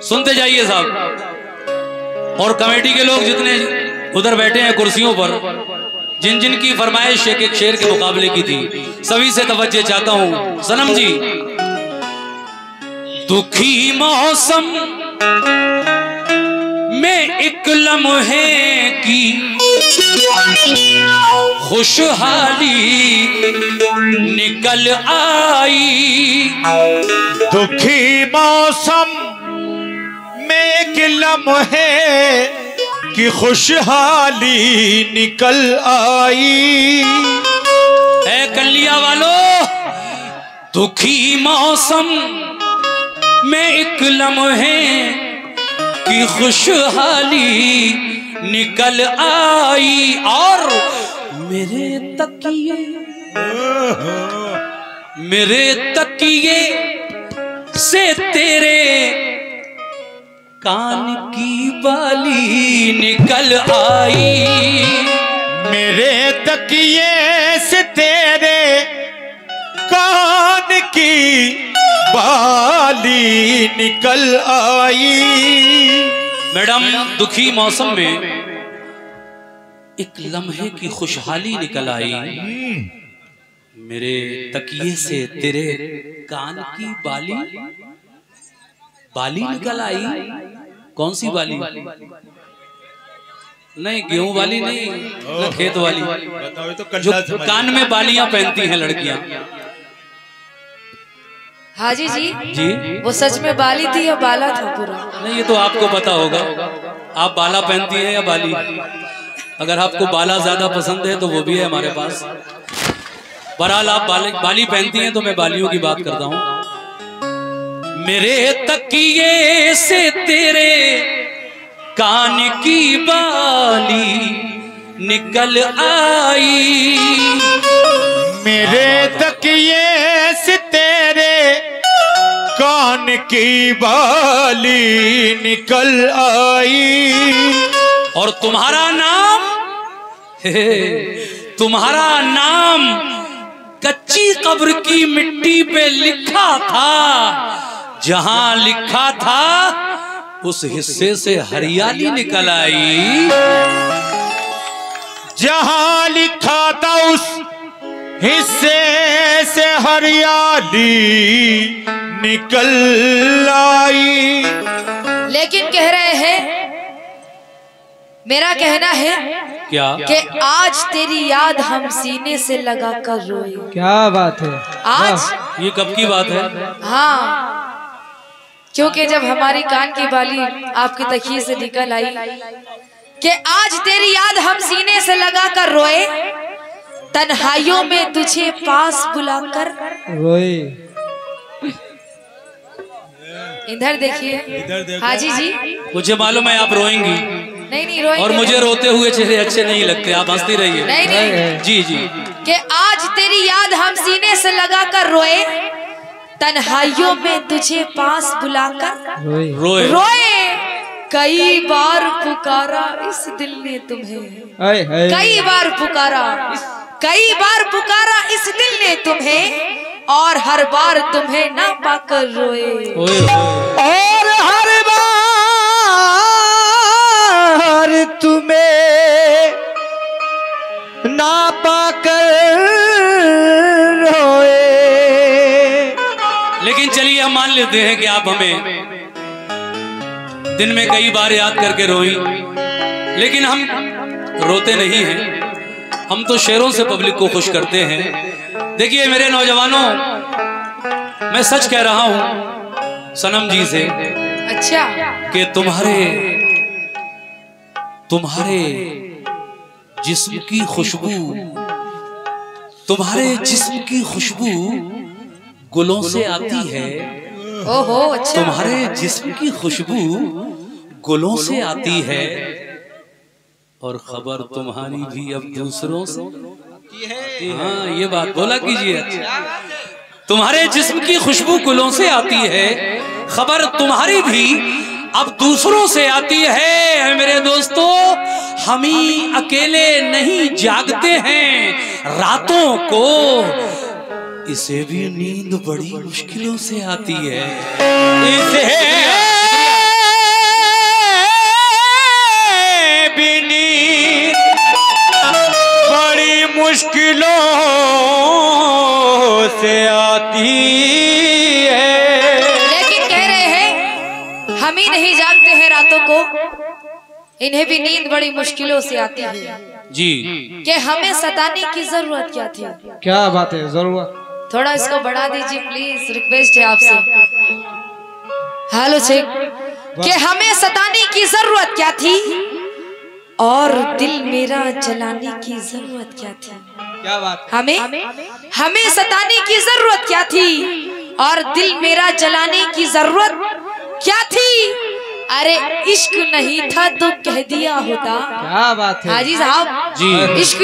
सुनते जाइए साहब। और कमेटी के लोग जितने उधर बैठे हैं कुर्सियों पर, जिन जिन की फरमाइश एक एक शेर के मुकाबले की थी, सभी से तवज्जो चाहता हूं। सनम जी, दुखी मौसम में एक लम्हे की खुशहाली निकल आई। दुखी मौसम में एक लम्हे की खुशहाली निकल आई। ऐ कलिया वालों, दुखी मौसम में एक लम्हे की खुशहाली निकल आई। और मेरे तकिए से तेरे कान की बाली निकल आई। मेरे तकिए से तेरे कान की बाली निकल आई। मैडम, दुखी मौसम में एक लम्हे की खुशहाली निकल आई। मेरे तकिए से तेरे कान की बाली निकल आई। कौन सी बाली? नहीं, गेहूं वाली नहीं, न खेत वाली, जो कान में बालियां पहनती हैं लड़कियां। हाजी जी जी, वो सच में बाली थी या बाला था पूरा? नहीं, ये तो आपको पता होगा। आप बाला पहनती हैं या बाली? अगर आपको बाला ज्यादा पसंद है तो वो भी है हमारे पास। बहरहाल आप बाली पहनती हैं तो मैं बालियों की बात करता हूं। मेरे तकिए से तेरे कान की बाली निकल आई। मेरे तकिए से तेरे कान की बाली निकल आई। और तुम्हारा नाम, तुम्हारा नाम कच्ची कब्र की मिट्टी पे लिखा था। जहां लिखा था उस हिस्से से हरियाली निकल आई। जहां लिखा था उस हिस्से से हरियाली निकल आई। लेकिन कह रहे हैं, मेरा कहना है क्या कि आज तेरी याद हम सीने से लगा कर रोए। क्या बात है आज? ये कब की बात है? हाँ, क्योंकि जब हमारी कान की बाली आपके तकिए से निकल आई कि आज तेरी याद हम सीने से लगा कर रोए, तन्हाइयों में तुझे पास बुलाकर रोए। इधर देखिए हाजी जी, मुझे मालूम है आप रोएंगी। नहीं रोएंगे। और मुझे रोते हुए चेहरे अच्छे नहीं लगते, आप हंसती रहिए। नहीं जी जी, कि आज तेरी याद हम सीने से लगा कर रोए, तन्हाइयों में तुझे पास बुलाकर रोए। रोए। कई बार पुकारा इस दिल ने तुम्हें, कई बार पुकारा, कई बार पुकारा इस दिल ने तुम्हें, और हर बार तुम्हें ना पाकर रोए। और हर बार तुम्हें ना पाकर रोए। लेकिन चलिए हम मान लेते हैं कि आप हमें दिन में कई बार याद करके रोई, लेकिन हम रोते नहीं हैं। हम तो शेरों से पब्लिक को खुश करते हैं। देखिए मेरे नौजवानों, मैं सच कह रहा हूं सनम जी से, अच्छा, कि तुम्हारे जिस्म की खुशबू, तुम्हारे जिस्म की खुशबू गुलों से आती है। ओहो, अच्छा। तुम्हारे जिस्म की खुशबू गुलों से आती है, और खबर तुम्हारी भी अब दूसरों से। हाँ, ये बात बोला कीजिए। तुम्हारे जिस्म की खुशबू गुलों से आती है, खबर तुम्हारी भी अब दूसरों से आती है। मेरे दोस्तों, हम ही अकेले नहीं जागते हैं रातों को, इसे भी नींद बड़ी मुश्किलों से आती है। इसे हम ही नहीं जागते हैं रातों को, इन्हें भी नींद बड़ी मुश्किलों से आती है जी। कि हमें सताने की जरूरत क्या थी। क्या बात है, जरूरत। थोड़ा इसको बढ़ा दीजिए प्लीज, रिक्वेस्ट है आपसे। Hello check. कि हमें सताने की जरूरत क्या थी और दिल मेरा जलाने की जरूरत क्या थी। क्या बात। हमें सताने की जरूरत क्या थी और दिल मेरा जलाने की जरूरत क्या थी। अरे इश्क नहीं था तो कह दिया होता। क्या बात है हाजी साहब जी। इश्क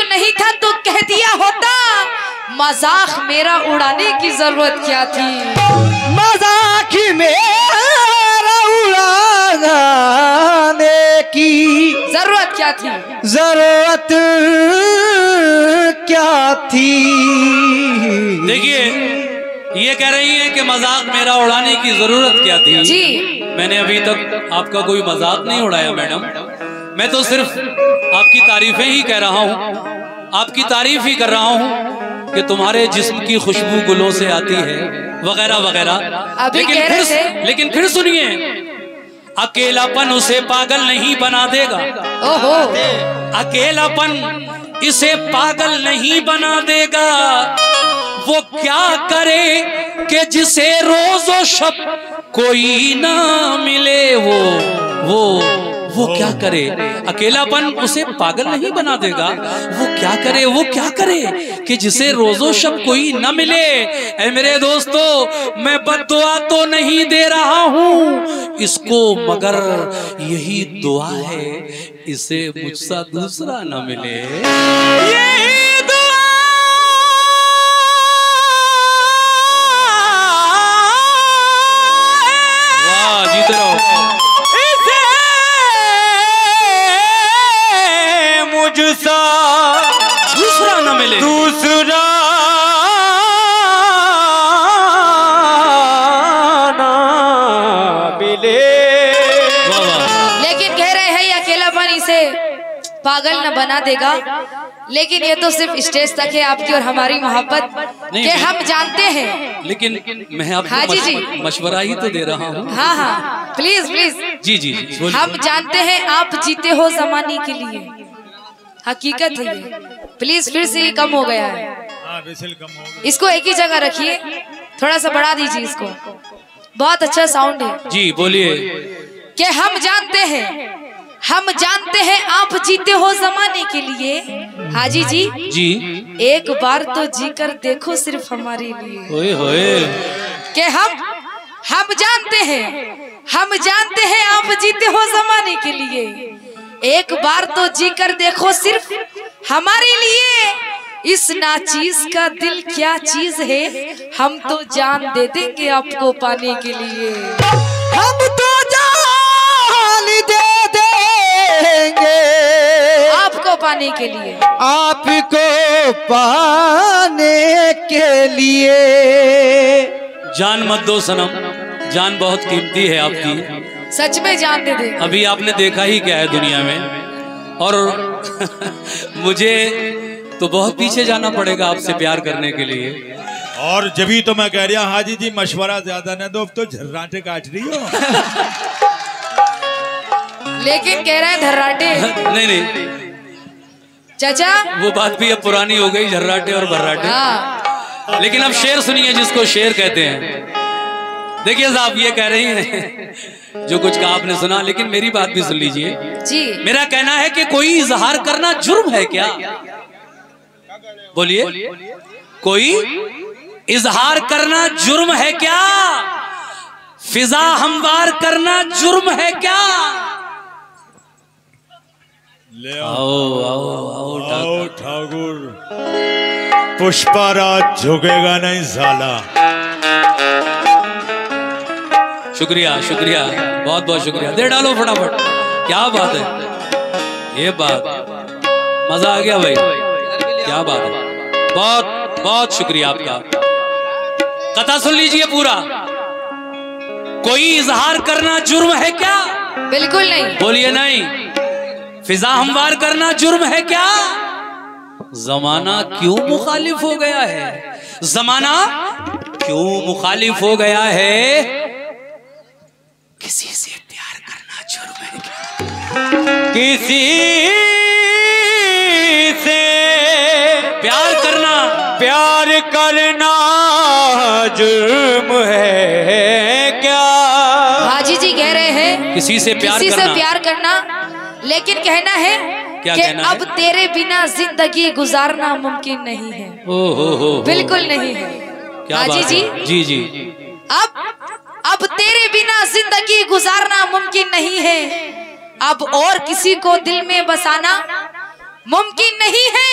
नहीं था तो कह दिया होता। मजाक मेरा उड़ाने की जरूरत क्या थी। मजाक मेरा उड़ाने की जरूरत क्या थी। जरूरत क्या थी। देखिए ये कह रही है कि मजाक मेरा उड़ाने की जरूरत क्या थी जी। मैंने अभी तक आपका कोई मजाक नहीं उड़ाया मैडम। मैं तो सिर्फ आपकी तारीफें ही कह रहा हूँ, आपकी तारीफ ही कर रहा हूँ कि तुम्हारे जिस्म की खुशबू गुलों से आती है वगैरह वगैरह। लेकिन फिर सुनिए, अकेलापन उसे पागल नहीं बना देगा। ओहो। अकेलापन इसे पागल नहीं बना देगा। वो क्या करे कि जिसे रोजो शब कोई ना मिले। वो क्या करे। अकेलापन उसे पागल नहीं बना देगा। वो क्या करे कि जिसे रोजो शब कोई न मिले। ऐ मेरे दोस्तों, मैं बद्दुआ तो नहीं दे रहा हूँ इसको, मगर यही दुआ है इसे मुझसा दूसरा न मिले। यही दुआ। वाह, जीते रहो। मुझसा दूसरा न मिले। दूसरा ना मिले। लेकिन कह रहे हैं ये अकेलापन इसे पागल न बना देगा। लेकिन ये तो सिर्फ स्टेज तक है आपकी और हमारी मोहब्बत के हम जानते हैं। लेकिन मैं आपको हाजी जी मशवरा ही तो दे रहा हूँ। हाँ प्लीज जी हम जानते हैं आप जीते हो जमाने के लिए। हकीकत है ये। प्लीज फिर से ये कम हो गया है। इसको एक ही जगह रखिए, थोड़ा सा बढ़ा दीजिए इसको। बहुत अच्छा साउंड है जी। बोलिए कि हम जानते हैं आप जीते हो जमाने के लिए। हाजी जी एक बार तो जीकर देखो सिर्फ हमारे लिए। होए होए। कि हम जानते हैं आप जीते हो जमाने के लिए। एक बार तो जीकर देखो सिर्फ हमारे लिए। इस नाचीज का दिल क्या चीज है, हम तो जान दे देंगे आपको पाने के लिए। हम तो जान दे देंगे आपको पाने के लिए। आपको पाने के लिए। जान मत दो सनम, जान बहुत कीमती है आपकी। सच में जान दे दे। अभी आपने देखा ही क्या है दुनिया में। और मुझे तो बहुत पीछे जाना पड़ेगा आपसे प्यार करने के लिए। और जभी तो मैं कह रहा हूँ हाजी जी मशवरा ज्यादा न दो, अब तो झर्राटे काट रही हो। लेकिन कह रहे हैं धर्राटे। नहीं चाचा वो बात भी अब पुरानी हो गई, झर्राटे और भर्राटे। लेकिन अब शेर सुनिए जिसको शेर कहते हैं। देखिए साहब ये कह रही हैं जो कुछ कहा आपने सुना, लेकिन मेरी बात भी सुन लीजिए जी। मेरा कहना है कि कोई इजहार करना जुर्म है क्या। बोलिए, कोई इजहार करना जुर्म है क्या। फिजा हमवार करना जुर्म है क्या। ले आओ ठाकुर। पुष्पाराज झुकेगा नहीं साला। शुक्रिया बहुत बहुत शुक्रिया। दे डालो फटाफट। क्या बात है, ये बात मजा आ गया भाई, क्या बात है। बहुत बहुत शुक्रिया आपका। कथा सुन लीजिए पूरा। कोई इजहार करना जुर्म है क्या। बिल्कुल नहीं। बोलिए नहीं। फिजा हमवार करना जुर्म है क्या। जमाना क्यों मुखालिफ हो गया है। जमाना क्यों मुखालिफ हो गया है। किसी से प्यार करना जुर्म है क्या? किसी से प्यार करना जुर्म है क्या? हाजी जी कह रहे हैं किसी से प्यार करना, लेकिन कहना है क्या कि कहना अब है? तेरे बिना जिंदगी गुजारना मुमकिन नहीं है। हो बिल्कुल नहीं है क्या हाजी बात जी। है? जी जी। अब तेरे बिना जिंदगी गुजारना मुमकिन नहीं है। अब और किसी को दिल में बसाना मुमकिन नहीं है।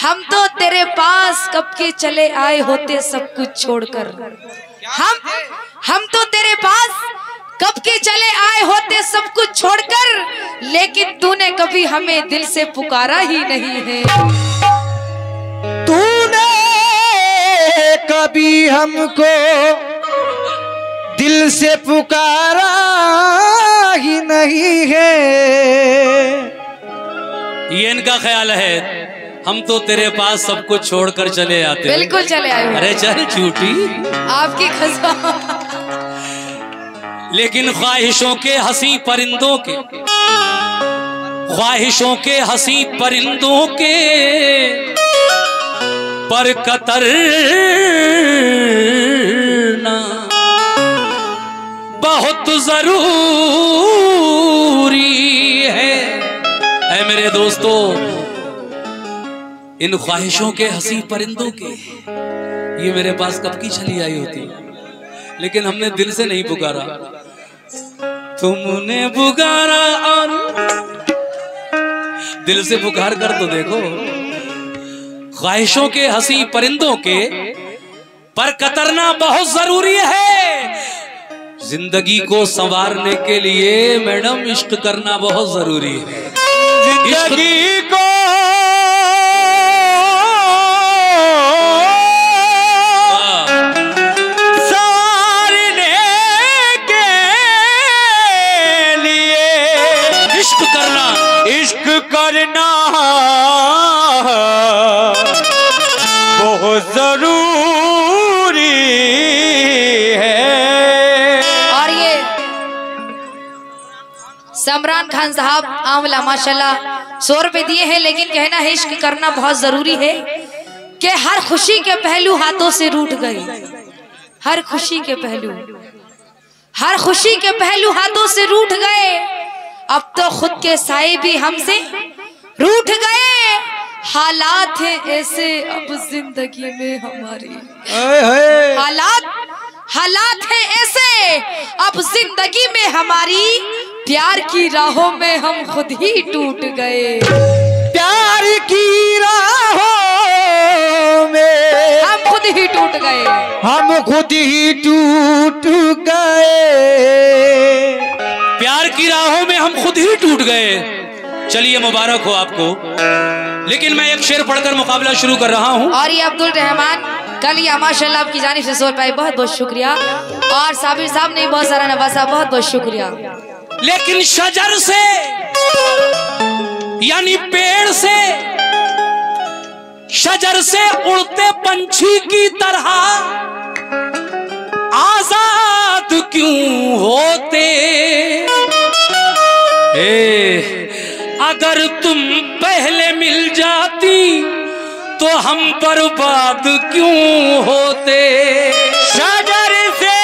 हम to तेरे पास कब के चले आए होते सब कुछ छोड़कर। हम तो तेरे पास कब के चले आए होते सब कुछ छोड़कर, लेकिन तूने कभी हमें दिल से पुकारा ही नहीं है। तूने कभी हमको दिल से पुकारा ही नहीं है। ये इनका ख्याल है, हम तो तेरे पास सब कुछ छोड़कर चले आते। बिल्कुल चले आए। अरे चल झूठी, आपकी कसम। लेकिन ख्वाहिशों के हंसी परिंदों के, ख्वाहिशों के हंसी परिंदों के पर कतर बहुत जरूरी है। ऐ मेरे दोस्तों, इन ख्वाहिशों के हंसी परिंदों के ये मेरे पास कब की चली आई होती, लेकिन हमने दिल से नहीं पुकारा, तुमने पुकारा। और दिल से पुकार कर तो देखो। ख्वाहिशों के हंसी परिंदों के पर कतरना बहुत जरूरी है। जिंदगी को संवारने के लिए मैडम इश्क करना बहुत जरूरी है। जिंदगी को संवारने के लिए इश्क करना बहुत जरूरी है। और ये समरान खान साहब आंवला माशाल्लाह 100 रुपए दिए हैं, लेकिन कहना है इश्क करना बहुत जरूरी है कि हर खुशी के पहलू हाथों से रूठ गए। हर खुशी के पहलू हाथों से रूठ गए। अब तो खुद के साए भी हमसे रूठ गए। हालात है ऐसे अब जिंदगी में हमारी, हालात है ऐसे अब जिंदगी में हमारी। प्यार की राहों में हम खुद ही टूट गए। प्यार की राहों में हम खुद ही टूट गए। प्यार की राहों में हम खुद ही टूट गए। चलिए मुबारक हो आपको, लेकिन मैं एक शेर पढ़कर मुकाबला शुरू कर रहा हूँ। और ये अब्दुल रहमान कलिया माशाल्लाह आपकी जानिब से 100 रुपए बहुत बहुत शुक्रिया। और साबिर साहब ने बहुत सारा नवाजा, बहुत बहुत शुक्रिया। लेकिन शजर से यानी पेड़ से, शजर से उड़ते पंछी की तरह आजाद क्यों होते। अगर तुम पहले मिल जाती तो हम बर्बाद क्यों होते। शजर से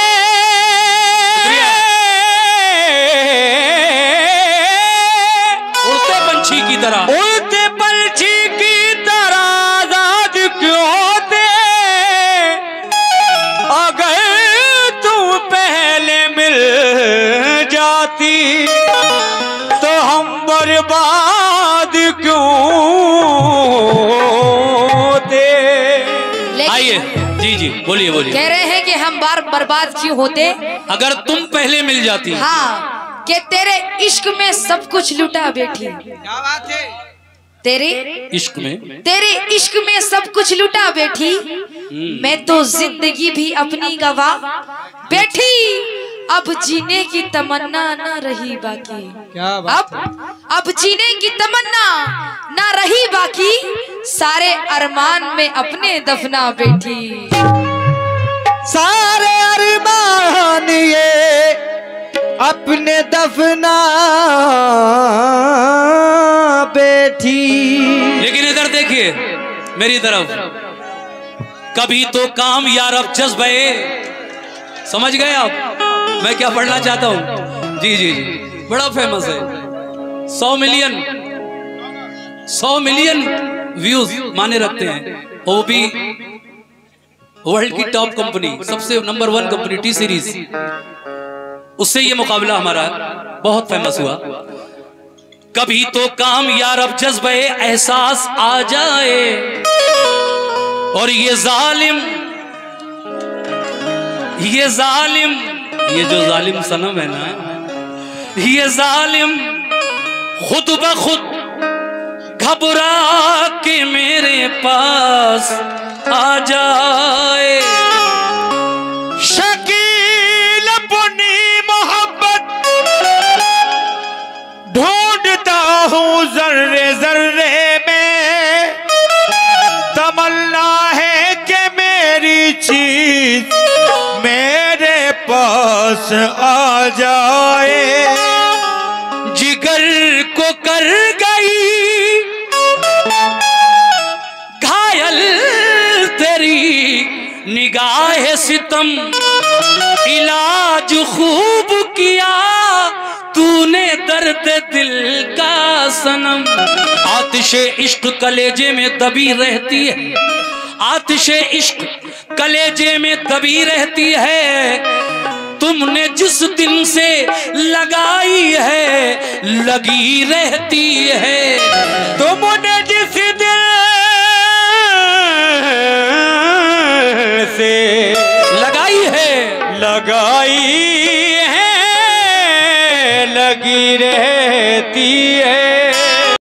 उड़ते पंछी की तरह आजाद क्यों होते। अगर तुम पहले मिल जाती तो हम बर्बाद क्यों होते। आइए जी बोलिए कह रहे हैं कि हम बार बर्बाद क्यों होते अगर तुम पहले मिल जाती। हाँ, कि तेरे इश्क में सब कुछ लुटा बैठी। क्या बात है। तेरे इश्क में सब कुछ लुटा बैठी। मैं तो जिंदगी भी अपनी गवा बैठी। अब जीने की तमन्ना ना रही बाकी। क्या बात। अब जीने की तमन्ना ना रही बाकी। सारे अरमान में अपने दफना बैठी। सारे अरमान ये सफना बैठी। लेकिन इधर देखिए मेरी तरफ, कभी तो काम यार अब जज्बे, समझ गए आप मैं क्या पढ़ना चाहता हूं? जी जी जी, बड़ा फेमस है। 100 मिलियन व्यूज माने रखते हैं, वो भी वर्ल्ड की टॉप कंपनी, सबसे नंबर 1 कंपनी टी सीरीज, उससे ये मुकाबला हमारा बहुत फेमस हुआ। कभी तो काम यार अब जज्बे एहसास आ जाए, और ये जालिम ये जो जालिम सनम है ना, ये जालिम खुद ब खुद घबरा के मेरे पास आ जाए। शकील अपनी मोहब्बत ढूंढता हूँ जर्रे जर्रे में, तमन्ना है कि मेरी चीज मेरे पास आ जाए। जिगर को कर गई घायल तेरी निगाह सितम, इलाज खूब किया तूने दर्द दिल का सनम। आतिशे इश्क कलेजे में दबी रहती है, आतिशे इश्क कलेजे में दबी रहती है, तुमने जिस दिन से लगाई है लगी रहती है। तुमने जिस दिल से लगाई है लगी रहती है।